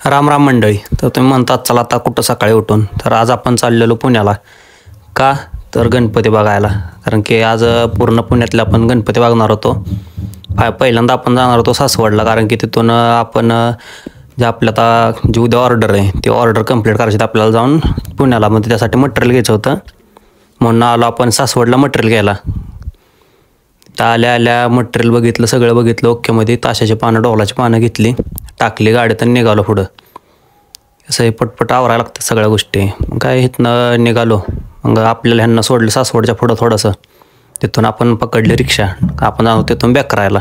राम राम मंडळी. तर तुम्ही म्हणतात चला आता कुठं सकाळी उठून, तर आज आपण चाललेलो पुण्याला. का तर गणपती बघायला. कारण की आज पूर्ण पुण्यातले आपण गणपती बघणार होतो. पहिल्यांदा आपण जाणार होतो सासवडला, कारण की तिथून आपण जे आपल्या आता जी उद्या ऑर्डर आहे ती ऑर्डर कंप्लीट करायची आपल्याला जाऊन पुण्याला. मग त्यासाठी मटेरियल घ्यायचं होतं म्हणून आलो आपण सासवडला मटेरियल घ्यायला. तर आल्या आल्या मटेरियल बघितलं, सगळं बघितलं ओकेमध्ये. ताशाची पानं, डोलाची पानं घेतली, टाकली गाडीत आणि निघालो पुढं. असं हे पटपट आवरायला लागतं सगळ्या गोष्टी. मग काय इथनं निघालो. मग आपल्याला ह्यांना सोडलं सासवडच्या पुढं थोडंसं. तिथून आपण पकडली रिक्षा. आपण जाऊ तिथून बॅक करायला.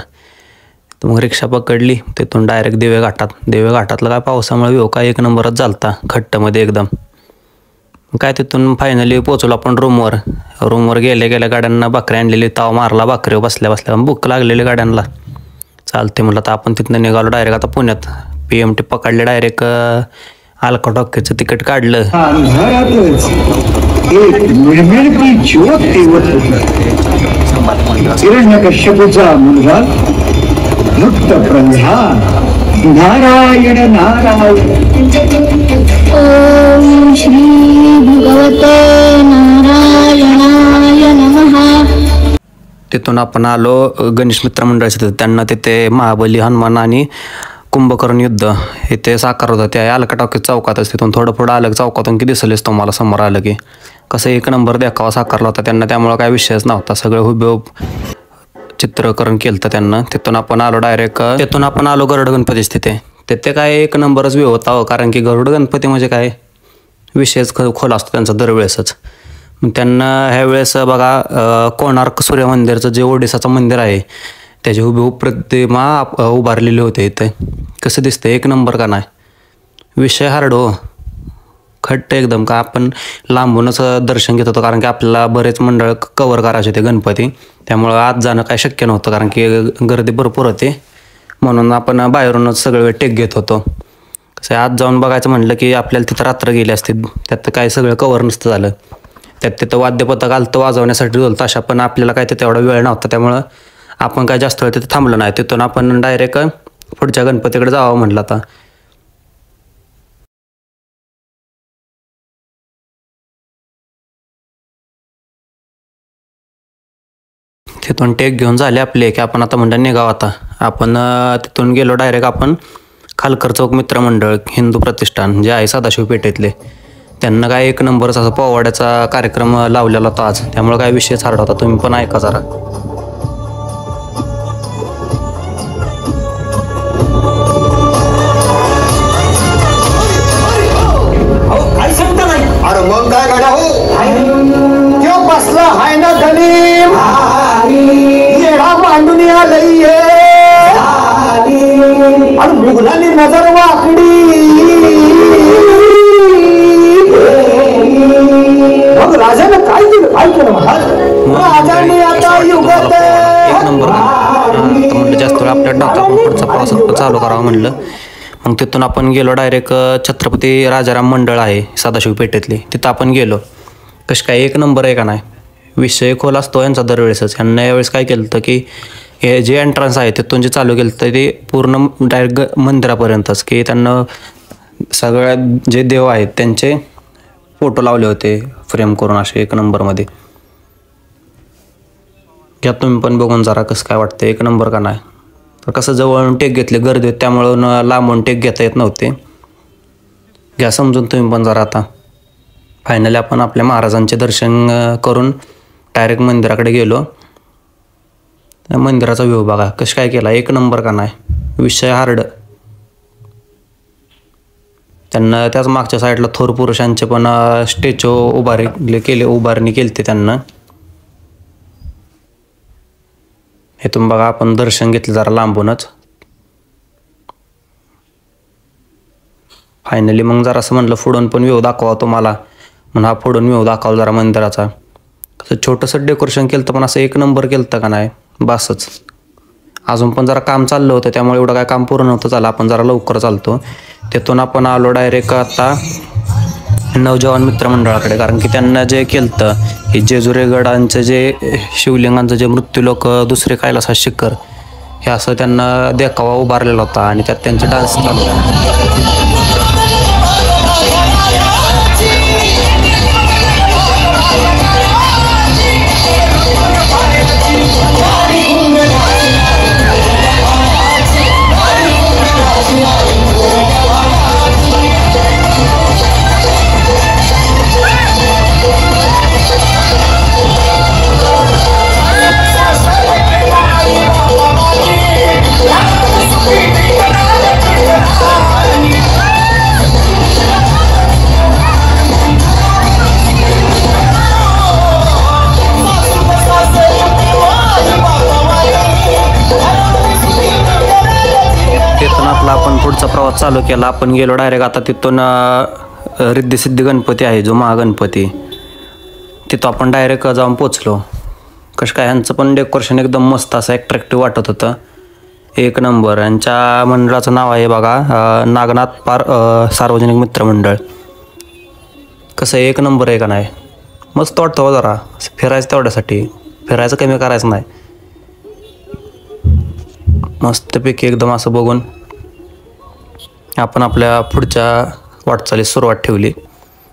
तर मग रिक्षा पकडली, तिथून डायरेक्ट दिवे घाटात. दिवे घाटातलं काय पावसामुळे व्यू काय एक नंबरच झालता, खट्टमध्ये एकदम. काय तिथून फायनली पोचलो आपण रूमवर गेल्या गेल्या गाड्यांना भाकरी आणलेली, ताव मारला भाकरीवर बसल्या बसल्या. भूक लागलेली गाड्यांना. चालते म्हटलं तर आपण तिथनं निघालो डायरेक्ट आता पुण्यात. PMT पकडले डायरेक्ट. अलका टॉकीचं तिकीट काढलं. नारायण नारायण ओम श्री भगवते नारायणाय नमः. तिथून आपण आलो गणेश मित्र मंडळाच्या तिथं. त्यांना तिथे महाबली, हनुमान आणि कुंभकर्ण युद्ध इथे साकार होतं. त्या अलका टॉकीज चौकातच. तिथून थोडं पुढं आलं चौकातून की दिसलेच तुम्हाला समोर आलं की कसं एक नंबर देखावा साकारला होता त्यांना. त्यामुळं काय विषयच नव्हता. सगळं हुबेहूब चित्रकरण केलं तर त्यांना. तिथून आपण आलो गरुड गणपतीच तिथे. तिथे काय एक नंबरच व्यू होता हो. कारण की गरुड गणपती म्हणजे काय विषयच खोल असतो त्यांचा दरवेळेसच. मग त्यांना ह्यावेळेस बघा कोणार्क सूर्य मंदिरचं जे ओडिसाचं मंदिर आहे त्याची हुबेहूब प्रतिमा उभारलेली होते इथे. कसं दिसतं एक नंबर का नाही. विषय हार्ड हो, खट्ट एकदम. का आपण लांबूनच दर्शन घेत होतो कारण की आपल्याला बरेच मंडळ कवर करायचे होते गणपती. त्यामुळं आत जाणं काय शक्य नव्हतं कारण की गर्दी भरपूर होती. म्हणून आपण बाहेरूनच सगळं वेळ टेक घेत होतो. कसं आत जाऊन बघायचं म्हटलं की आपल्याला तिथं रात्र गेली असते. त्यात काय सगळं कवर नसतं झालं. त्यात तिथं वाद्यपथक आलं वाजवण्यासाठी होतं तशा, पण आपल्याला काय तिथं एवढा वेळ नव्हता. त्यामुळं आपण काय जास्त वेळ तिथे थांबलो नाही. तिथून आपण डायरेक्ट पुढच्या गणपतीकडे जावं म्हटलं आता. तिथून टेक घेऊन झाले आपले की आपण आता म्हणलं निघावं आता. आपण तिथून गेलो डायरेक्ट आपण खालकर चौक मित्रमंडळ हिंदू प्रतिष्ठान जे आहे सदाशिव पेठेतले. त्यांना काय एक नंबरच असं पोवाड्याचा कार्यक्रम लावलेला होता आज. त्यामुळे काय विषयच हार्ड होता. तुम्ही पण ऐका जरा. अरे मग काय गाडा हो त्यो बसला हाय ना धनी येडा मांडून आलंय आणि मुघलांनी नजर वाकडी. मग राजानं काय केलं महाराज? राजाने आता युगात एक नंबर म्हणलं जास्त वेळ आपल्याला नव्हता. आपण पुढचा प्रवास चालू करावा म्हणलं. मग तिथून आपण गेलो डायरेक्ट छत्रपती राजाराम मंडळ आहे सदाशिव पेठेतले. तिथं आपण गेलो. कसं काय एक नंबर आहे का नाही. विषय खोल असतो यांचा दरवेळेसच. ह्यांना यावेळेस काय केलं होतं की हे जे एंट्रन्स आहे तिथून जे चालू केलं तर ते पूर्ण डायरेक्ट मंदिरापर्यंतच की त्यांना सगळ्यात जे देव आहेत त्यांचे फोटो लावले होते फ्रेम करून असे एक नंबरमध्ये. घ्या तुम्ही पण बघून जरा कसं काय वाटतं एक नंबर का नाही. तर कसं जवळून टेक घेतले गर्दी होती त्यामुळं लांबून टेक घेता येत नव्हते. घ्या समजून तुम्ही पण जरा आता. फायनली आपण आपल्या महाराजांचे दर्शन करून डायरेक्ट मंदिराकडे गेलो. मंदिराचा व्ह्यू बघा कसं काय केला एक नंबर का नाही. विषय हार्ड. त्यांना त्याच मागच्या साईडला थोर पुरुषांचे पण स्टॅच्यू उभारणी केली ते त्यांना. हे तुम्ही बघा आपण दर्शन घेतलं जरा लांबूनच. फायनली मग जरा असं म्हणलं पुढून पण व्ह्यू दाखवा तुम्हाला. म्हणून हा पुढून व्ह्यू दाखवला जरा मंदिराचा. कसं छोटंसं डेकोरेशन केलं तर पण असं एक नंबर केलं का नाही बसच. अजून पण जरा काम चाललं होतं त्यामुळे एवढं काय काम पूर्ण नव्हतं झालं. आपण जरा लवकर चालतो. तिथून आपण आलो डायरेक्ट आता नवजवान मित्रमंडळाकडे. कारण की त्यांना जे केलं हे जेजुरी गडांचं जे शिवलिंगांचं जे मृत्यूलोक दुसरे कैलास शिखर हे असं त्यांना देखावा उभारलेला होता आणि त्यात त्यांचे डान्स चालू होता. प्रवास चालू केला. आपण गेलो डायरेक्ट आता तिथून रिद्धिसिद्धी गणपती आहे जो महागणपती, तिथं आपण डायरेक्ट जाऊन पोचलो. कसं काय ह्यांचं पण डेकोरेशन एकदम मस्त असं ॲट्रॅक्टिव्ह वाटत होतं, एक नंबर. यांच्या मंडळाचं नाव आहे बघा नागनाथ सार्वजनिक मित्रमंडळ. कसं एक नंबर आहे का नाही, मस्त वाटतं हो. जरा फिरायचं तेवढ्यासाठी, फिरायचं कमी करायचं नाही. मस्तपैकी एकदम असं बघून आपण आपल्या पुढच्या वाटचालीस सुरुवात ठेवली.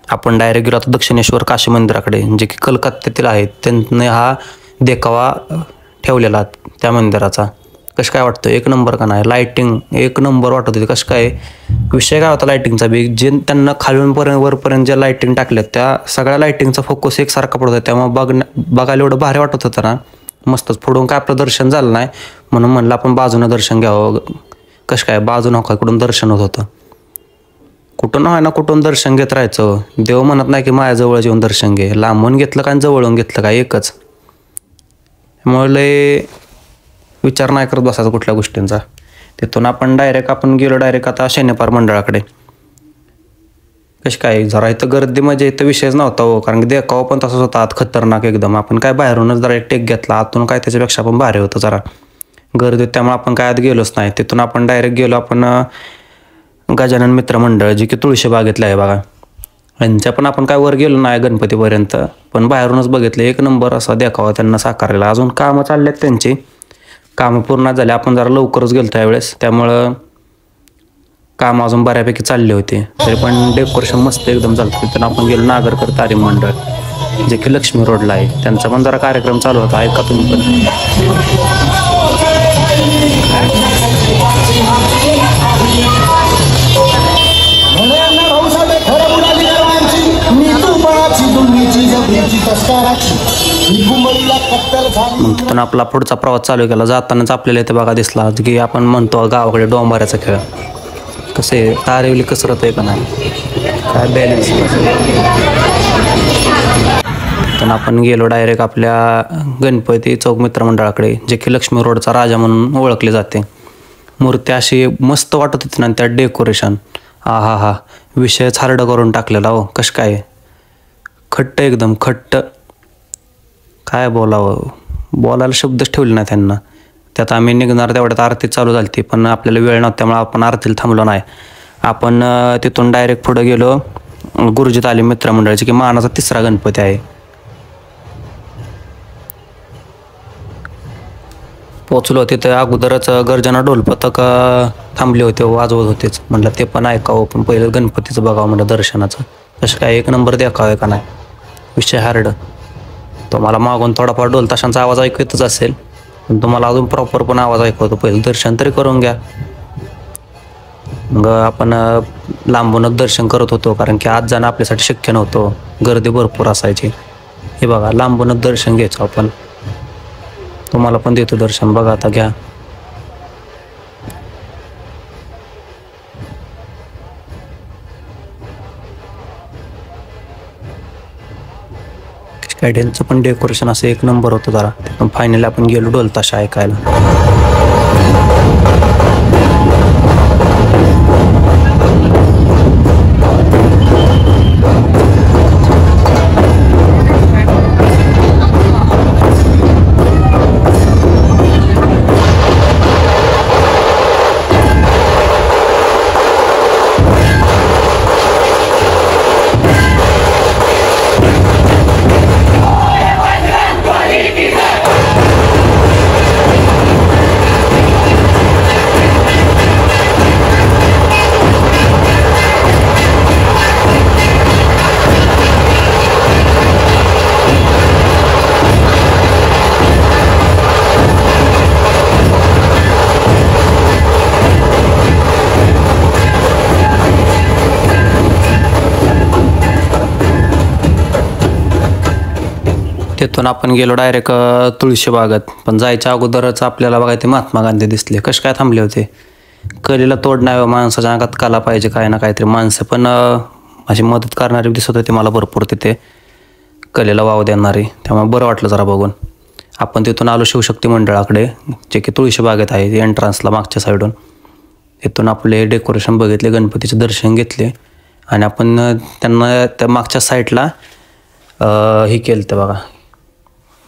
आपण डायरेक्ट गेलो आता दक्षिणेश्वर काशी मंदिराकडे, जे की कलकत्त्यातील आहेत. त्यांनी हा देखावा ठेवलेला त्या मंदिराचा. कसं काय वाटतं, एक नंबर का नाही. लाईटिंग एक नंबर वाटत होती. कसं काय विषय काय होता लाईटिंगचा बी, जे त्यांना खालूनपर्यंत वरपर्यंत ज्या लाईटिंग टाकल्यात त्या सगळ्या लाईटिंगचा फोकस एकसारखा पडत होता. त्यामुळे बघायला एवढं भारी वाटत होतं ना, मस्तच. पुढून काय आपलं दर्शन झालं नाही म्हणून म्हणलं आपण बाजूनं दर्शन घ्यावं. कसं काय बाजूनं इकडून दर्शन होत होतं. कुठून आहे ना कुठून दर्शन घेत राहायचं. देव म्हणत नाही की माझ्याजवळ येऊन दर्शन घे. लांबून घेतलं का जवळून घेतलं का एकच. त्यामुळे लय विचार नाही करत बसायचा कुठल्या गोष्टींचा. तिथून आपण गेलो डायरेक्ट आता शनिवार मंडळाकडे. कशी काय जरा इथं गर्दी म्हणजे इथं विषयच नव्हता हो, कारण की देखावा पण तसंच होता आत खतरनाक एकदम. आपण काय बाहेरूनच जरा एक टेक घेतला, आतून काय त्याच्यापेक्षा पण भारी होतं जरा गर्दी. त्यामुळे आपण काय आत गेलोच नाही. तिथून आपण डायरेक्ट गेलो आपण गजानन मित्रमंडळ, जे की तुळशीबागेतलं आहे बघा. यांच्या पण आपण काय वर गेलो नाही गणपतीपर्यंत, पण बाहेरूनच बघितलं. एक नंबर असा देखावा त्यांना साकारलेला. अजून कामं चाललेत त्यांची, कामं पूर्ण झाले. आपण जरा लवकरच गेलो त्यावेळेस, त्यामुळं काम अजून बऱ्यापैकी चालले होते. तरी पण डेकोरेशन मस्त एकदम झालं. तिथून आपण गेलो नागरकर तालीम मंडळ, जे की लक्ष्मी रोडला आहे. त्यांचा पण जरा कार्यक्रम चालू होता, ऐका तुम्ही पण. मग तिथून आपला पुढचा प्रवास चालू केला. जातानाच आपल्याला इथे बघा दिसला की आपण म्हणतो गावाकडे डोंबाऱ्याचा खेळ. कसे तारेवली कसरत आहे का नाही, काय बॅलन्स. पण आपण गेलो डायरेक्ट आपल्या गणपती चौक मित्रमंडळाकडे, जे की लक्ष्मी रोडचा राजा म्हणून ओळखले जाते. मूर्ती अशी मस्त वाटत होती ना, त्यात डेकोरेशन हा विषयच हार्ड करून टाकलेला हो. कसं काय खट्ट एकदम खट्ट, काय बोलायला शब्दच ठेवले नाही त्यांना. त्यात आम्ही निघणार तेवढ्यात आरती चालू झाली ती, पण आपल्याला वेळ नव्हता त्यामुळे आपण आरतीला थांबलो नाही. आपण तिथून डायरेक्ट पुढे गेलो गुरुजी तालीम मित्रमंडळाची, की मानाचा 3रा गणपती आहे. पोचलो तिथे अगोदरच गर्जना ढोल पथक थांबले होते, वाजवत होतेच. म्हटलं ते पण ऐकावं, पण पहिलं गणपतीचं बघावं म्हटलं दर्शनाचं. तसं काय एक नंबर देखावं का नाही, विषय हार्ड. तुम्हाला मागून थोडाफार ढोल ताशांचा आवाज ऐकू येतच असेल, पण तुम्हाला अजून प्रॉपर पण आवाज ऐकवतो. पहिलं दर्शन तरी करून घ्या. मग आपण लांबूनच दर्शन करत होतो, कारण की आज जाणं आपल्यासाठी शक्य नव्हतं, गर्दी भरपूर असायची. हे बघा लांबूनच दर्शन घ्यायचं आपण. तुम्हाला पण देतो दर्शन, बघा आता घ्या. गाड्यांचं पण डेकोरेशन असं एक नंबर होतं जरा. पण फायनली आपण गेलो ढोल ताशा ऐकायला. तिथून आपण गेलो डायरेक्ट तुळशीबागत. पण जायच्या अगोदरच आपल्याला बघा ते महात्मा गांधी दिसले. कसे काय थांबले होते. कलेला तोड नाही, माणसाच्या अंगात कला पाहिजे काय ना काहीतरी. माणसं पण अशी मदत करणारी दिसत होती मला भरपूर तिथे, कलेला वाव देणारी. त्यामुळे बरं वाटलं जरा बघून. आपण तिथून आलो शिवशक्ती मंडळाकडे, जे की तुळशीबागेत आहे एंट्रन्सला मागच्या साईडून. तिथून आपले डेकोरेशन बघितले, गणपतीचे दर्शन घेतले आणि आपण त्यांना त्या मागच्या साईडला हे केलं होतं बघा,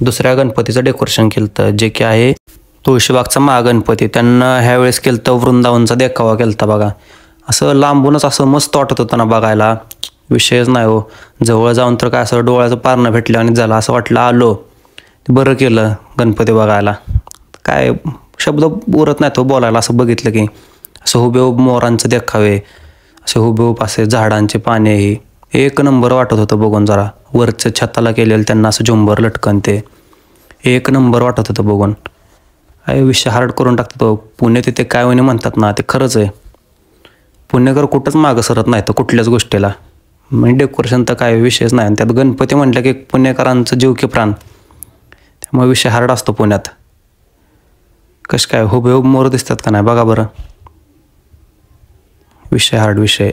दुसऱ्या गणपतीचं डेकोरेशन केलं होतं, जे की आहे तुळशीबागचा महागणपती. त्यांना ह्यावेळेस केलं होतं वृंदावनचा देखावा केला होता बघा. असं लांबूनच असं मस्त वाटत होतं ना बघायला, विषयच नाही हो. जवळ जाऊन तर काय असं डोळ्याचं पारणं भेटलं आणि झालं, असं वाटलं आलो बरं केलं गणपती बघायला. काय शब्द उरत नाही तो बोलायला. असं बघितलं की असं हुबेहूब मोरांचं देखावे, असे हुबेहूब असे झाडांचे पाने, ही एक नंबर वाटत होतं बघून. जरा वरच्या छताला केलेलं त्यांना असं झुंबर लटकन, ते एक नंबर वाटत होतं बघून. काय विषय हार्ड करून टाकतो तो. पुणे तिथे काय म्हणे म्हणतात ना, ते खरंच आहे. पुणेकर कुठंच मागं सरत नाही तर कुठल्याच गोष्टीला. म्हणजे डेकोरेशन तर काय विषयच नाही. आणि त्यात गणपती म्हटलं की पुणेकरांचं जीव की प्राण, त्यामुळे विषय हार्ड असतो पुण्यात. कसं काय हुबेहूब मोर दिसतात का नाही बघा बरं. विषय हार्ड, विषय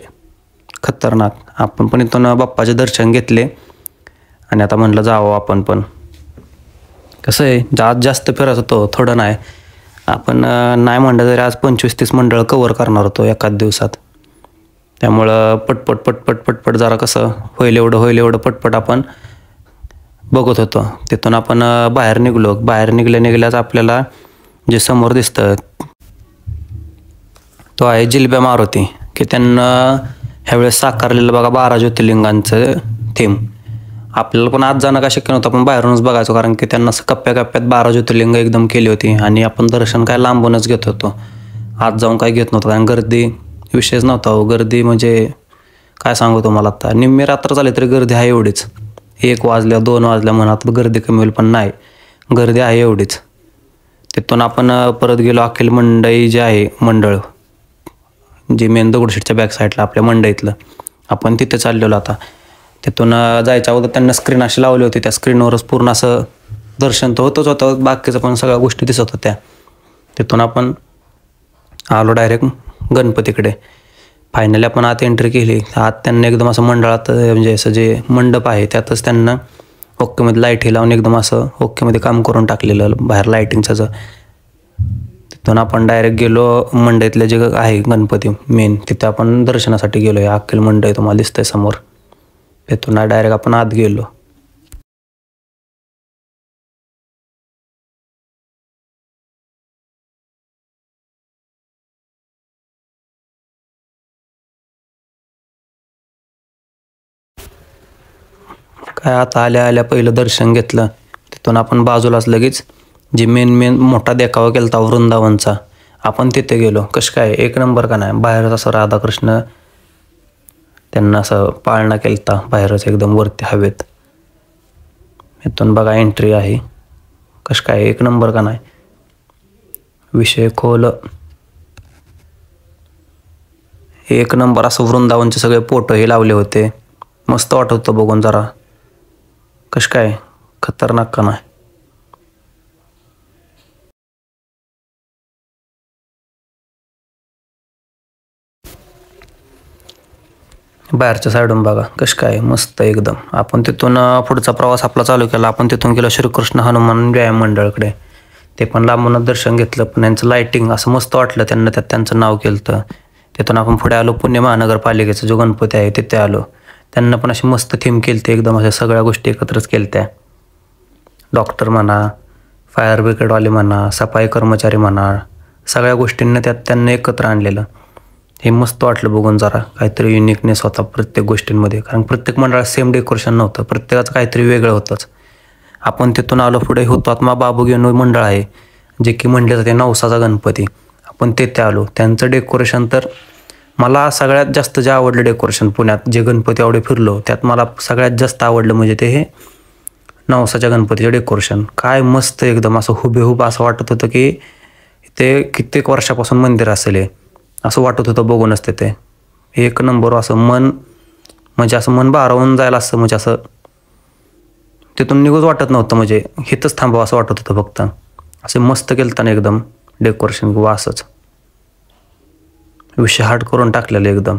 खतरनाक. आपण पण इथून बाप्पाचे दर्शन घेतले आणि आता म्हणलं जावं आपण पण. कसं आहे आज जास्त फिरत होतो, थोडं नाही. आपण नाही म्हणलं तरी आज 25-30 मंडळ कवर करणार होतो एकाच दिवसात. त्यामुळं पटपट पटपट पटपट जरा कसं होईल एवढं पटपट आपण बघत होतो. तिथून आपण बाहेर निघलो. बाहेर निघल्याच आपल्याला जे समोर दिसतं तो आहे जिलब्या मारुती, की त्यांना ह्यावेळेस साकारलेलं बघा 12 ज्योतिर्लिंगांचं थीम. आपल्याला पण आज जाणं काय शक्य नव्हतं, आपण बाहेरूनच बघायचो, कारण की त्यांना असं कप्प्यात 12 ज्योतिर्लिंग एकदम केली होती आणि आपण दर्शन काय लांबूनच घेत होतो. आज जाऊन काय घेत नव्हतं, कारण गर्दी विषयच नव्हता हो. गर्दी म्हणजे काय सांगू तुम्हाला, आता निम्मी रात्र झाली तरी गर्दी आहे एवढीच. 1 वाजल्या 2 वाजल्या म्हणा तर गर्दी कमी होईल, पण नाही, गर्दी आहे एवढीच. तिथून आपण परत गेलो. अखिल मंडई जे आहे मंडळ, जे मेन दगडूशेठच्या बॅक साईडला आपल्या मंडईतलं, आपण तिथे चाललेलो. आता तिथून जायच्या अगोदर त्यांना स्क्रीन अशी लावली होती, त्या स्क्रीनवरच पूर्ण असं दर्शन तर होतंच होतं, बाकीचं पण सगळ्या गोष्टी दिसत होत्या. तिथून आपण आलो डायरेक्ट गणपतीकडे. फायनली आपण आत एंट्री केली. आत त्यांनी एकदम असं मंडळात, म्हणजे असं जे मंडप आहे त्यातच त्यांना ओकेमध्ये लाईट हे लावून एकदम असं ओकेमध्ये काम करून टाकलेलं, बाहेर लाईटिंगचं. तिथून आपण डायरेक्ट गेलो मंडईतले जे आहे गणपती मेन, तिथे आपण दर्शनासाठी गेलो. या अख्खल मंडई तुम्हाला दिसतंय समोर. तिथून डायरेक्ट आपण आत गेलो. काय आता आल्या पहिलं दर्शन घेतलं. तिथून आपण बाजूलाच लगेच जे मेन मोठा देखावा केला होता वृंदावनचा, आपण तिथे गेलो. कसं काय एक नंबर का नाही. बाहेरच असं राधाकृष्ण त्यांना असं पाळणा केला होता बाहेरच एकदम वरती हवेत. इथून बघा एंट्री आहे. कसं काय एक नंबर का नाही. विषय खोल एक नंबर. असं वृंदावनचे सगळे फोटो हे लावले होते, मस्त वाटत होतं बघून जरा. कसं काय खतरनाक का नाही. बाहेरच्या साईडून बघा कसं काय मस्त एकदम. आपण तिथून पुढचा प्रवास आपला चालू केला. आपण तिथून गेलो श्रीकृष्ण हनुमान व्यायाम मंडळकडे. ते पण लांबूनच दर्शन घेतलं, पण यांचं लाईटिंग असं मस्त वाटलं त्यांना, त्यात त्यांचं नाव केलं होतं. तिथून आपण पुढे आलो पुणे महानगरपालिकेचा जो गणपती आहे तिथे आलो. त्यांना पण अशी मस्त थीम केली होती एकदम, अशा सगळ्या गोष्टी एकत्रच केल्या त्या. डॉक्टर म्हणा, फायर ब्रिगेडवाले म्हणा, सफाई कर्मचारी म्हणा, सगळ्या गोष्टींना त्यात त्यांना एकत्र आणलेलं. हे मस्त वाटलं बघून. जरा काहीतरी युनिकनेस होता प्रत्येक गोष्टींमध्ये, कारण प्रत्येक मंडळात सेम डेकोरेशन नव्हतं, प्रत्येकाचं काहीतरी वेगळं होतंच. आपण तिथून आलो पुढे हुतात्मा बाबू गेनू मंडळ आहे, जे की म्हणले जाते नवसाचा गणपती. आपण तिथे आलो. त्यांचं डेकोरेशन तर मला सगळ्यात जास्त जे आवडलं डेकोरेशन पुण्यात, जे गणपती एवढे फिरलो त्यात मला सगळ्यात जास्त आवडलं म्हणजे ते हे नवसाच्या गणपतीचं डेकोरेशन. काय मस्त एकदम असं हुबेहूब असं वाटत होतं की ते कित्येक वर्षापासून मंदिर असेल हे, असं वाटत होतं बघूनच. तिथे एक नंबर असं मन, म्हणजे असं मन भारावून जायला असं, म्हणजे असं तिथून निघूच वाटत नव्हतं, म्हणजे हिथंच थांबावं असं वाटत होतं फक्त. असे मस्त केलं ना एकदम डेकोरेशन किंवा असंच विषय हार्ड करून टाकलेलं एकदम.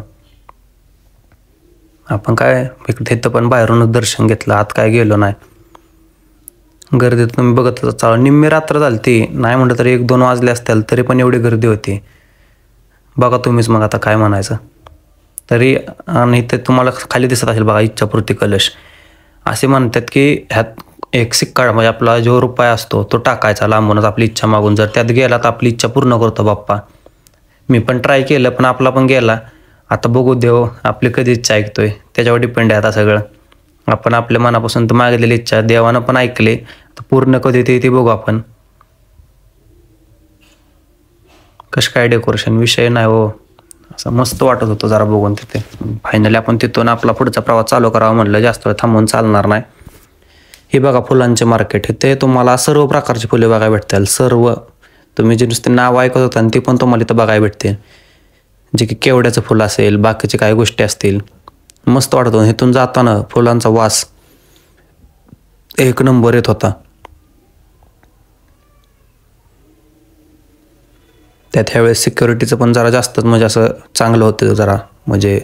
आपण काय इथं पण बाहेरूनच दर्शन घेतलं, आत काय गेलो नाही. गर्दीत तुम्ही बघत चालू निम्मी रात्र झाली ती, नाही म्हटलं तरी 1-2 वाजले असतील तरी पण एवढी गर्दी होती. बघा तुम्हीच मग आता काय म्हणायचं. तरी आणि ते तुम्हाला खाली दिसत असेल बघा इच्छापूर्ती कलश. असे म्हणतात की ह्यात एक सिक्का म्हणजे आपला जो रुपया असतो तो टाकायचा लांबूनच आपली इच्छा मागून. जर त्यात गेला तर आपली इच्छा पूर्ण करतो बाप्पा. मी पण ट्राय केलं पण आपला पण गेला. आता बघू देव आपली कधी इच्छा ऐकतोय त्याच्यावर डिपेंड आहे आता सगळं. आपण आपल्या मनापासून तर मागितलेली इच्छा देवानं पण ऐकले. तर पूर्ण कधी ते बघू आपण. कसं काय डेकोरेशन विषय नाही हो. असं मस्त वाटत होतं जरा बघून तिथे. फायनली आपण तिथून आपला पुढचा प्रवास चालू करावा म्हणलं. जास्त वेळ थांबून चालणार नाही. हे बघा फुलांचे मार्केट. इथे तुम्हाला सर्व प्रकारची फुले बघायला भेटतील. सर्व तुम्ही जे नुसते नाव ऐकत होता ती पण तुम्हाला इथं बघायला भेटते. जे की केवड्याचं फुल असेल बाकीचे काही गोष्टी असतील. मस्त वाटत होतं. इथून जाताना फुलांचा वास एक नंबर येत होता. त्यात ह्यावेळेस सिक्युरिटीचं पण जरा जास्तच म्हणजे असं चांगलं होतं जरा. म्हणजे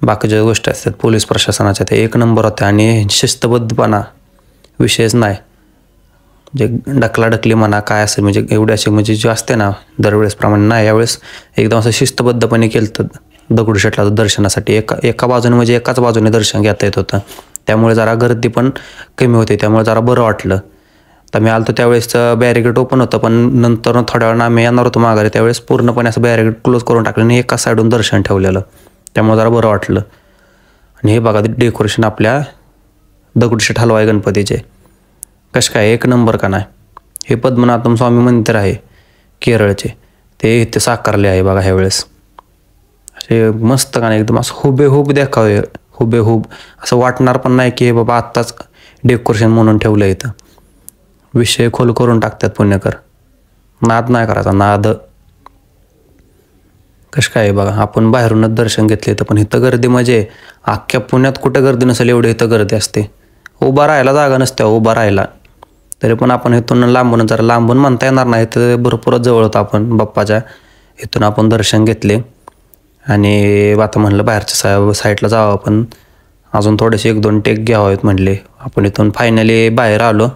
बाकीच्या गोष्टी असतात पोलीस प्रशासनाच्या ते एक नंबर होत्या. आणि शिस्तबद्धपणा विषयच नाही. जे ढकलाढकली म्हणा काय असेल म्हणजे एवढे असे म्हणजे जे असते ना दरवेळेसप्रमाणे नाही. यावेळेस एकदम असं शिस्तबद्धपणे केलं तर दगडूशेठला दर्शनासाठी एका बाजूने म्हणजे एकाच बाजूने दर्शन घेता येत होतं. त्यामुळे जरा गर्दी पण कमी होती. त्यामुळे जरा बरं वाटलं. तर मी आलो त्यावेळेसचं बॅरिगेट ओपन होतं पण नंतर थोड्या वेळानं आम्ही येणार होतो माघारी. त्यावेळेस पूर्णपणे असं बॅरिगेट क्लोज करून टाकलं आणि एका साईडून दर्शन ठेवलेलं. त्यामुळे जरा बरं वाटलं. आणि हे बघा डेकोरेशन आपल्या दगडूशेठ हलवाई गणपतीचे कसं काय एक नंबर का नाही. हे पद्मनाभम स्वामी मंदिर आहे केरळचे. ते इथे साकारले आहे बघा ह्यावेळेस. असे मस्त का नाही एकदम असं हुबेहूब देखावे. हुबेहूब असं वाटणार पण नाही की हे बाबा आत्ताच डेकोरेशन म्हणून ठेवलं इथं. विषय खोल करून टाकतात पुणेकर. नाद नाही करायचा नाद. कसं काय बघा आपण बाहेरूनच दर्शन घेतले तर पण इथं गर्दी म्हणजे अख्ख्या पुण्यात कुठं गर्दी नसेल एवढी इथं गर्दी असते. उभा राहायला जागा नसते उभा राहायला. तरी पण आपण इथून लांबून जरा लांबून म्हणता येणार नाही तर भरपूरच जवळ होतं आपण बाप्पाच्या. इथून आपण दर्शन घेतले आणि आता म्हणलं बाहेरच्या साईडला जावं आपण. अजून थोडेसे 1-2 टेक घ्यावेत म्हणले. आपण इथून फायनली बाहेर आलो.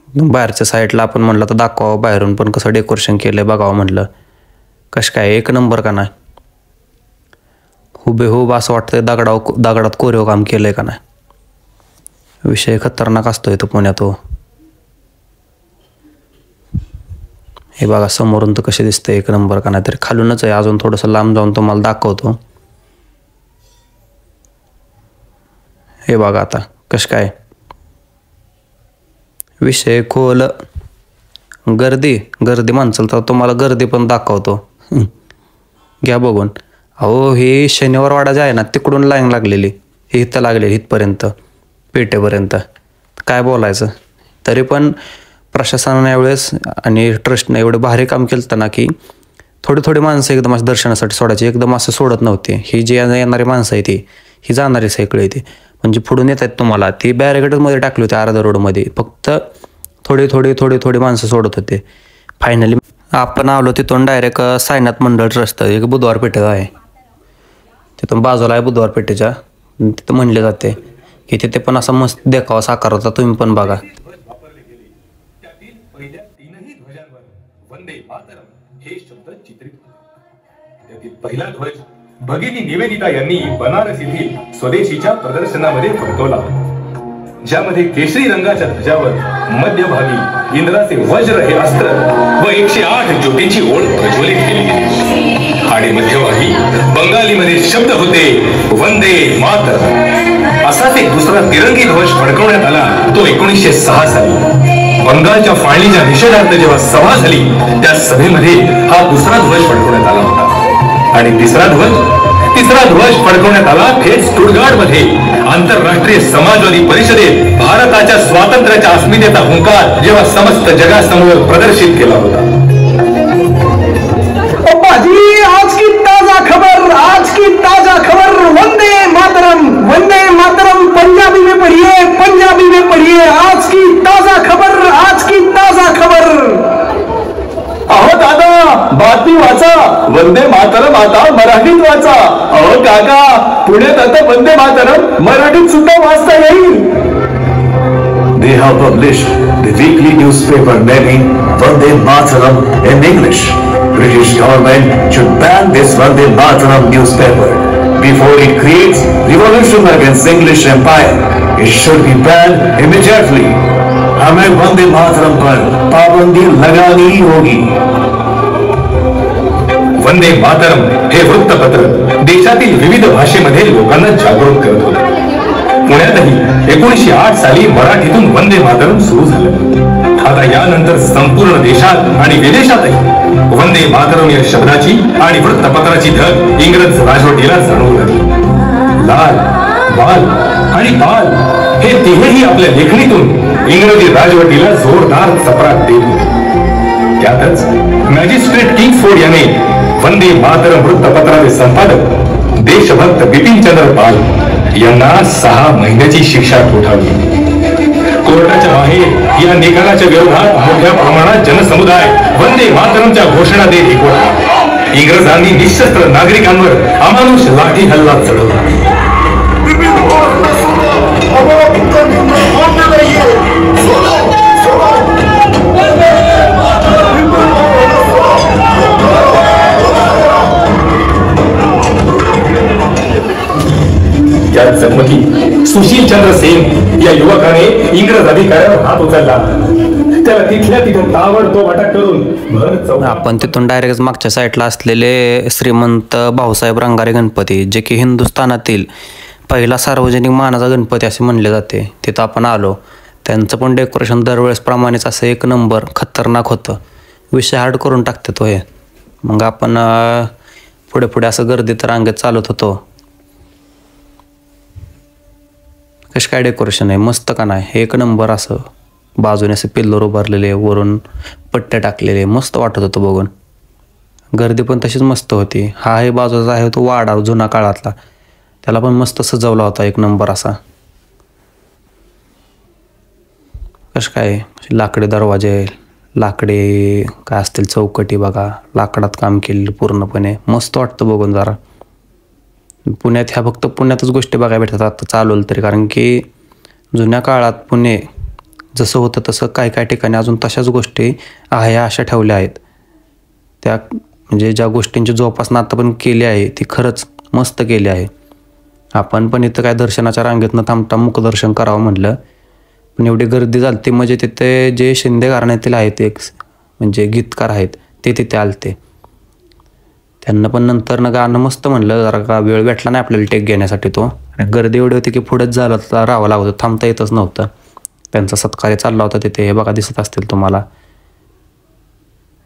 बाहेरच्या साईडला आपण म्हणलं तर दाखवावं बाहेरून पण कसं डेकोरेशन केलं बघावं म्हणलं. कसं काय एक नंबर का नाही. हुबेहूब असं वाटतंय दगडात कोरीव काम केलंय का नाही. विषय खतरनाक असतोय तो पुण्यात हो. हे बघा समोरून तर कसे दिसतंय एक नंबर का नाही. तरी खालूनच आहे अजून थोडंसं लांब जाऊन तुम्हाला दाखवतो. हे बघा आता कसं काय विषय खोल. गर्दी माणसाला तर तुम्हाला गर्दी पण दाखवतो. घ्या बघून. अहो हे शनिवार वाडा जे आहे ना तिकडून लाईन लागलेली. हे इथं लागलेली इथपर्यंत पेठेपर्यंत. काय बोलायचं. तरी पण प्रशासनाने यावेळेस आणि ट्रस्टने एवढं भारी काम केलं ना की थोडी माणसं एकदम असं दर्शनासाठी सोडायची. एकदम असं सोडत नव्हते. ही जी येणारी माणसं आहे ती ही जाणारी सायकल येते म्हणजे पुढून येत आहेत तुम्हाला. ती बॅरिगेटमध्ये टाकली होती अर्धा रोडमध्ये. फक्त थोडी माणसं सोडत होते. फायनली आपण आलो तिथून डायरेक्ट साईनाथ मंडळ ट्रस्ट एक बुधवार पेठेत आहे. तिथून बाजूला आहे बुधवार पेठेच्या. तिथं म्हणले जाते की तिथे पण असा मस्त देखावा साकार होता. तुम्ही पण बघा. पहिला ध्वज भगिनी निवेदिता यांनी बनारस येथील स्वदेशीच्या प्रदर्शनामध्ये फडकवला. ज्यामध्ये केशरी रंगाच्या ध्वजावर मध्यभागी इंद्राचे वज्र हे अस्त्र व 108 ज्योतींची ओळ प्रज्वलित केली गेली. आणि मध्यभागी बंगालीमध्ये शब्द होते वंदे मातरम. असाच एक दुसरा तिरंगी ध्वज फडकवण्यात आला. तो 1906 साली बंगालच्या फाळणीच्या निषेधार्थ जेव्हा सभा झाली त्या सभेमध्ये हा दुसरा ध्वज फडकवण्यात आला होता. आणि तिसरा ध्वज फडकवण्यात आला थेट स्टुटगार्ट मध्ये आंतरराष्ट्रीय समाजवादी परिषदेत भारताच्या स्वातंत्र्याच्या अस्मितेचा हुंकार जेव्हा समस्त जगासमोर प्रदर्शित केला होता. आज की ताजा खबर वंदे मातरम पंजाबी में पढ़िए आज की ताजा खबर. अहो दादा बातमी वाचा. वंदे मातरम आता मराठीत वाचा. अहो काका पुण्यात आता वंदे मातरम मराठीत सुद्धा वाचता येईल. they have published the weekly newspaper naming Vande Mataram in English. British government should ban this Vande Mataram newspaper before it creates revolution against English empire. It should be banned immediately. हमें वंदे मातरम पर पाबंदी लगानी ही होगी. वंदे मातरम हे वृत्तपत्र देशातील विविध भाषेमध्ये लोकांना जागृत करत होते. पुण्यातही 1908 साली मराठीतून वंदे मातरम सुरू झालं. आता यानंतर संपूर्ण देशात आणि विदेशातही वंदे मातरम या शब्दाची आणि वृत्तपत्राची धग इंग्रज राजवटीला जाणवू लागली. लाल, बाल आणि बाल हे तिघेही आपल्या लेखणीतून इंग्रजी राजवटीला जोरदार चपराक देत होते. त्यातच मॅजिस्ट्रेट किंग्सफोर्ड याने वंदे मातरम वृत्तपत्राचे संपादक देशभक्त बिपिनचंद्र पाल यांना 6 महिन्याची शिक्षा ठोठावली. कोर्टाच्या बाहेर या निकालाच्या विरोधात मोठ्या प्रमाणात जनसमुदाय वंदे मातरमच्या घोषणा देत एकवटला. इंग्रजांनी निशस्त्र नागरिकांवर अमानुष लाठी हल्ला चढवला. या चकमकीत सुशील चंद्र सेन या युवकाने इंग्रज अधिकाऱ्यावर हात उचलला. त्याला तिथल्या तिथून ताबडतोब अटक करून आपण तिथून डायरेक्ट मागच्या साईडला असलेले श्रीमंत भाऊसाहेब रंगारे गणपती, जे की हिंदुस्थानातील पहिला सार्वजनिक मानाचा गणपती असे म्हणले जाते, तिथं आपण आलो. त्यांचं पण डेकोरेशन दरवेळेस प्रमाणेच असं 1 नंबर खतरनाक होतं. विषय हार्ड करून टाकते तो हे. मग आपण पुढे पुढे असं गर्दीत रांगेत चालत होतो. कशी काय डेकोरेशन आहे, मस्त का नाही, 1 नंबर. असं बाजूने असे पिल्लर उभारलेले, वरून पट्ट्या टाकलेले, मस्त वाटत होतं बघून. गर्दी पण तशीच मस्त होती. हा हे बाजूचा आहे तो वाडा जुना काळातला, त्याला पण मस्त सजवला होता 1 नंबर असा. कसं काय लाकडी दरवाजे, लाकडे काय असतील चौकटी बघा, लाकडात काम केलेलं पूर्णपणे, मस्त वाटतं बघून जरा. पुण्यात ह्या फक्त पुण्यातच गोष्टी बघायला भेटतात आता चालवलं तरी, कारण की जुन्या काळात पुणे जसं होतं तसं काही ठिकाणी अजून तशाच गोष्टी आहे अशा ठेवल्या आहेत. त्या म्हणजे ज्या गोष्टींची जोपासना आता पण केली आहे ती खरंच मस्त केली आहे. आपण पण इथं काय दर्शनाच्या रांगेतनं थांबता मुखदर्शन करावं म्हटलं, पण एवढी गर्दी झाली ती. म्हणजे तिथे जे शिंदे घराण्यातील आहेत एक म्हणजे गीतकार आहेत ते तिथे आलते. त्यांना पण नंतर गाणं मस्त म्हणलं, जरा का वेळ भेटला नाही आपल्याला टेक घेण्यासाठी तो. गर्दी एवढी होती की पुढेच झालं राहावं लागत होतं, थांबता येतच नव्हतं. त्यांचा सत्कार चालला होता तिथे, हे बघा दिसत असतील तुम्हाला.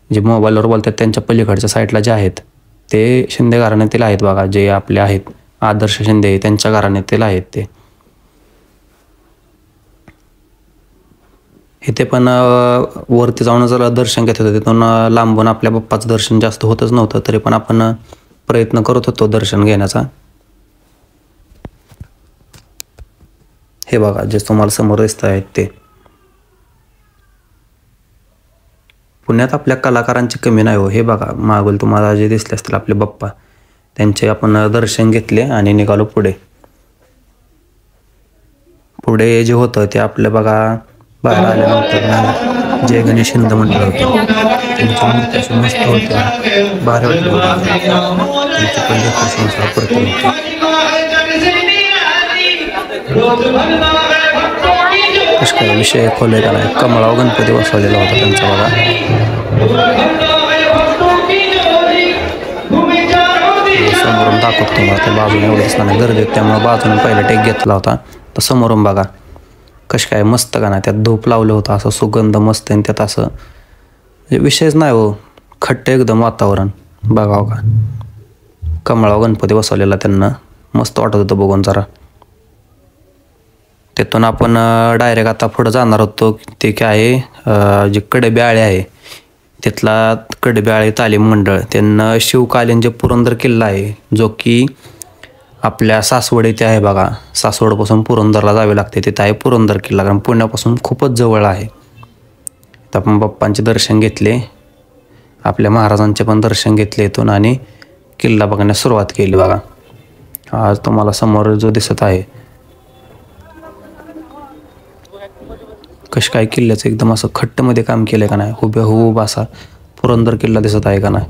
जे मोबाईलवर बोलतात त्यांच्या पलीकडच्या साईडला जे आहेत ते शिंदे घराण्यातील आहेत बघा, जे आपले आहेत आदर्श शिंदे त्यांच्या घराण्यातील आहेत ते. इथे पण वरती जाऊन जरा दर्शन घेत होतं, तिथून लांबून आपल्या बाप्पाचं दर्शन जास्त होतच नव्हतं, तरी पण आपण प्रयत्न करत होतो दर्शन घेण्याचा. हे बघा जे तुम्हाला समोर दिसत आहेत ते. पुण्यात आपल्या कलाकारांची कमी नाही हो. हे बघा मागून तुम्हाला जे दिसले असतील आपले बाप्पा, त्यांचे आपण दर्शन घेतले आणि निघालो पुढे. पुढे जे होतं ते आपलं बघा बाहेर आल्यानंतर जय गणेश हिंद म्हटलं होतं, त्यांच्या मूर्त्या अशा मस्त होत्या, भारी वाटलं त्यांची पण डेकोरेशन वापरते होते. कसं काय विषय खोले त्याला कमळाव गणपती बसवलेला होता त्यांचा बघा. समोरून दाखवतो तुम्हाला, त्या बाजूने एवढं दिसणार नाही गर्दी, त्यामुळे बाजूने पहिला टेक घेतला होता. तर समोरून बघा कशी काय मस्त का नाही, त्यात धूप लावलं होतं, असं सुगंध मस्त आहे. त्यात असं विषयच नाही हो, खट्ट एकदम वातावरण. बघावं का कमळाव गणपती बसवलेला त्यांना, मस्त वाटत होतं बघून जरा. तिथून आपण डायरेक्ट आता पुढं जाणार होतो. ते काय आहे जे कडब्याळे आहे तिथला कडब्याळे तालीम मंडळ, त्यांना शिवकालीन जे पुरंदर किल्ला आहे जो की आपल्या सासवड इथे आहे बघा. सासवडपासून पुरंदरला जावे लागते, तिथं आहे पुरंदर किल्ला, कारण पुण्यापासून खूपच जवळ आहे. तर आपण बाप्पांचे दर्शन घेतले, आपल्या महाराजांचे पण दर्शन घेतले इथून आणि किल्ला बघण्यास सुरुवात केली बघा. आज तुम्हाला समोर जो दिसत आहे कशा काय किल्ल्याचं एकदम असं खट्टमध्ये काम केलं का नाही, हुबेहूब असा पुरंदर किल्ला दिसत आहे का नाही.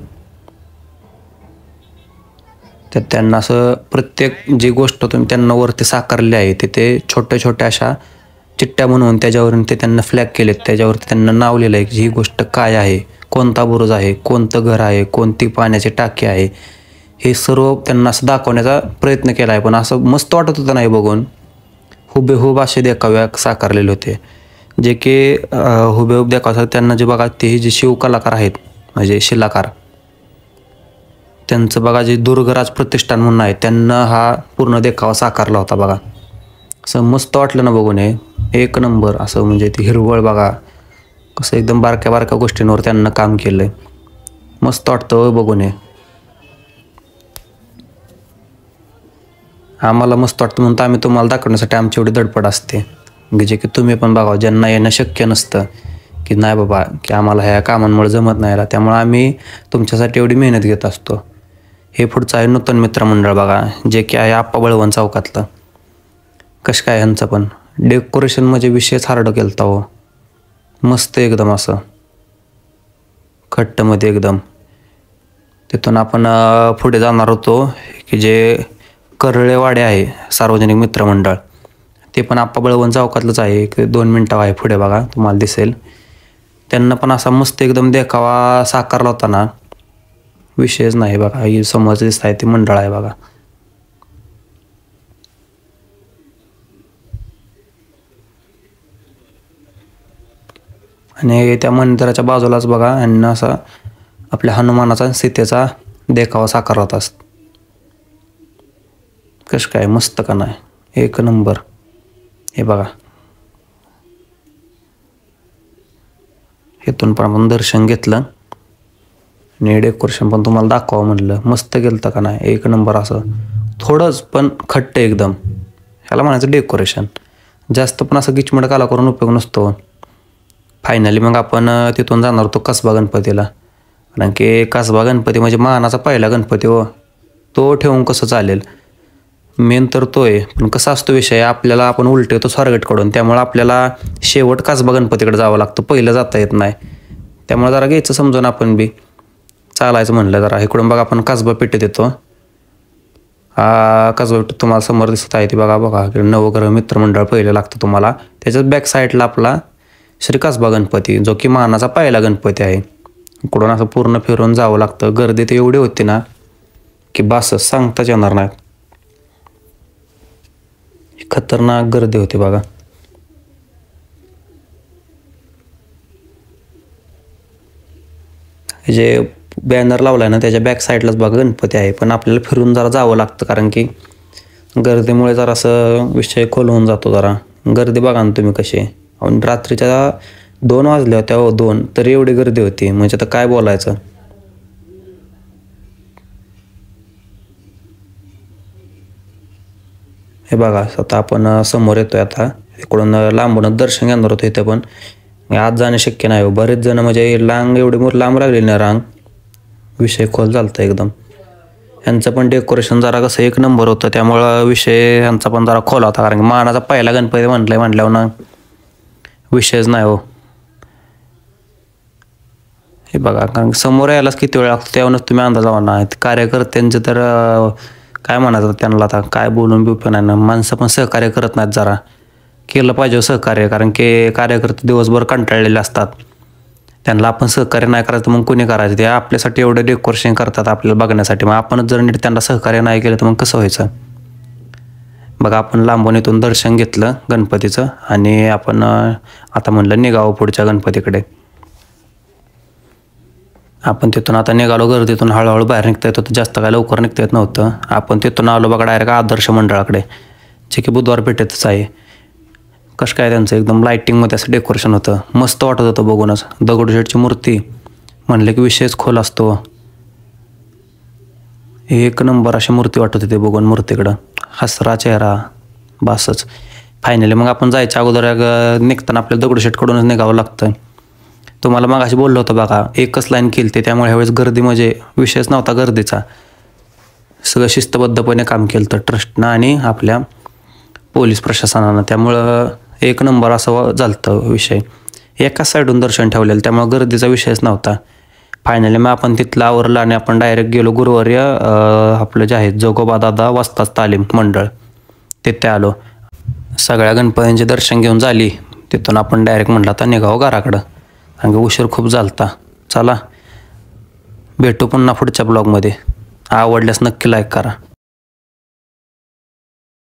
तर त्यांना असं प्रत्येक जी गोष्ट तुम्ही त्यांना वरती साकारली आहे ते छोट्या छोट्या अशा चिठ्ठ्या बनवून त्याच्यावरून ते त्यांना फ्लॅग केलेत, त्याच्यावरती त्यांना नाव लिहिलं आहे की ही गोष्ट काय आहे, कोणता बुरुज आहे, कोणतं घर आहे, कोणती पाण्याची टाकी आहे, हे सर्व त्यांना असं दाखवण्याचा प्रयत्न केला आहे. पण असं मस्त वाटत होतं नाही बघून. हुबेहूब असे देखावे साकारलेले होते, जे की हुबेहूब देखावतात त्यांना जे बघा ते जे शिवकलाकार आहेत म्हणजे शिलाकार, त्यांचं बघा जे दुर्गराज प्रतिष्ठान म्हणून आहे त्यांना हा पूर्ण देखावा साकारला होता बघा. असं मस्त वाटलं ना बघून, हे एक नंबर असं म्हणजे ते हिरवळ बघा कसं एकदम बारक्या बारक्या गोष्टींवर त्यांना काम केलं आहे. मस्त वाटतं बघून. हे आम्हाला मस्त वाटतं म्हणून आम्ही तुम्हाला दाखवण्यासाठी आमची एवढी धडपड असते जे की तुम्ही पण बघा, ज्यांना येणं शक्य नसतं की नाही बाबा की आम्हाला ह्या कामांमुळे जमत नाही, त्यामुळे आम्ही तुमच्यासाठी एवढी मेहनत घेत असतो. हे पुढचं आहे नूतन मित्रमंडळ बघा, जे की आहे आप्पा बळवंत चौकातलं. कसं काय ह्यांचं पण डेकोरेशन म्हणजे विशेष हार्ड केलता हो, मस्त एकदम असं खट्टमध्ये एकदम. तिथून आपण पुढे जाणार होतो की जे करळेवाडे आहे सार्वजनिक मित्रमंडळ, ते पण आप्पा बळवंत चौकातलंच आहे, एक 2 मिनटं आहे पुढे बघा तुम्हाला दिसेल. त्यांना पण असा मस्त एकदम देखावा साकारला होता ना, विषयच नाही बघा. ही समोर दिसत आहे ते मंडळ आहे बघा. आणि त्या मंदिराच्या बाजूलाच बघा यांना असा आपल्या हनुमानाचा सीतेचा देखावा साकारला होता. कसं काय मस्त का नाही, एक नंबर. हे बघा इथून पण आपण दर्शन घेतलं आणि डेकोरेशन पण तुम्हाला दाखवावं म्हटलं. मस्त गेलं का नाही, एक नंबर. असं थोडंच पण खट्ट एकदम, ह्याला म्हणायचं डेकोरेशन. जास्त पण असं गिचमट काला करून उपयोग नसतो. फायनली मग आपण तिथून जाणार होतो कसबा गणपतीला, कारण की कसबा गणपती म्हणजे मानाचा पहिला गणपती हो, तो ठेवून कसं चालेल, मेन तर तो आहे. पण कसा असतो विषय, आपल्याला आपण उलटे होतो स्वारगेटकडून, त्यामुळे आपल्याला शेवट कसबा गणपतीकडे जावं लागतं, पहिलं जाता येत नाही. त्यामुळे जरा घ्यायचं समजून आपण बी चालायचं म्हणलं जरा. इकडून बघा आपण कसबा पेठेत येतो. कसबा पेठेत तुम्हाला समोर दिसत आहे ती बघा बघा नवग्रह मित्रमंडळ पहिलं लागतं तुम्हाला. त्याच्यात बॅक साईडला आपला श्री कसबा गणपती, जो की मानाचा पहिला गणपती आहे. इकडून असं पूर्ण फिरून जावं लागतं. गर्दी तर एवढी होती ना की बस सांगताच येणार नाही, खतरनाक गर्दी होती बघा. जे बॅनर लावलाय ना त्याच्या बॅक साईडलाच बघा गणपती आहे, पण आपल्याला फिरून जरा जावं लागतं कारण की गर्दीमुळे जरा असं विषय खोल होऊन जातो. जरा गर्दी बघा ना तुम्ही कशी. आणि रात्रीच्या 2 वाजल्या होत्या हो, 2 तरी एवढी गर्दी होती म्हणजे तर काय बोलायचं. हे बघा आता आपण समोर येतोय. आता इकडून लांबूनच दर्शन घेणार होतो. इथं पण आज जाणं शक्य नाही हो, बरेच जण म्हणजे एवढी लांब लागली ना रांग, विषय खोल झालता एकदम. यांचं पण डेकोरेशन जरा कसं एक नंबर होतं, त्यामुळं विषय यांचा पण जरा खोल होता, कारण की मानाचा पहिला गणपती म्हटल्यावर ना विषयच नाही हो. हे बघा कारण समोर यायलाच किती वेळ लागतो, त्यावरूनच तुम्ही अंदाज लावा ना. कार्यकर्त्यांचं तर काय म्हणायचं त्यांना, आता काय बोलून बी उपयोग नाही ना. माणसं पण सहकार्य करत नाहीत, जरा केलं पाहिजे सहकार्य, कारण की कार्यकर्ते दिवसभर कंटाळलेले असतात. त्यांना आपण सहकार्य नाही करायचं मग कोणी करायचं. ते आपल्यासाठी एवढं डेकोरेशन करतात आपल्याला बघण्यासाठी, मग आपणच जर नीट त्यांना सहकार्य नाही केलं तर मग कसं व्हायचं. बघा आपण लांबून इथून दर्शन घेतलं गणपतीचं आणि आपण आता म्हणलं निघावं पुढच्या गणपतीकडे. आपण तिथून आता निघालो, गर्दीतून हळूहळू बाहेर निघता येत होतं, जास्त काय लवकर निघता येत नव्हतं. आपण तिथून आलो बघा डायरेक्ट आदर्श मंडळाकडे, जे की बुधवार पेठेतच आहे. कसं काय त्यांचं एकदम लाईटिंगमध्ये असं डेकोरेशन होतं, मस्त वाटत होतं बघूनच. दगडूशेठची मूर्ती म्हणले की विषयच खोल असतो, एक नंबर अशी मूर्ती वाटत होती बघून. मूर्तीकडं हसरा चेहरा बासच. फायनली मग आपण जायच्या अगोदर निघताना आपल्याला दगडूशेठकडूनच निघावं लागतं. तुम्हाला मग अशी बोललो होतं बघा, एकच लाईन केली ते, त्यामुळे ह्यावेळेस गर्दी म्हणजे विषयच नव्हता गर्दीचा. सगळं शिस्तबद्धपणे काम केलं तर ट्रस्टनं आणि आपल्या पोलीस प्रशासनानं, त्यामुळं एक नंबर असं झालतं विषय. एकाच साईडून दर्शन ठेवलेलं, त्यामुळे गर्दीचा विषयच नव्हता. फायनली मग आपण तिथलं आवरलं आणि आपण डायरेक्ट गेलो गुरुवारी आपलं जे आहे जोगोबा दादा वस्ताद तालीम मंडळ तिथे आलो. सगळ्या गणपतींचे दर्शन घेऊन झाली. तिथून आपण डायरेक्ट म्हटलं आता निघावं घराकडं, कारण की उशीर खूप झालता. चला भेटू पुन्हा पुढच्या ब्लॉगमध्ये. आवडल्यास नक्की लाईक करा.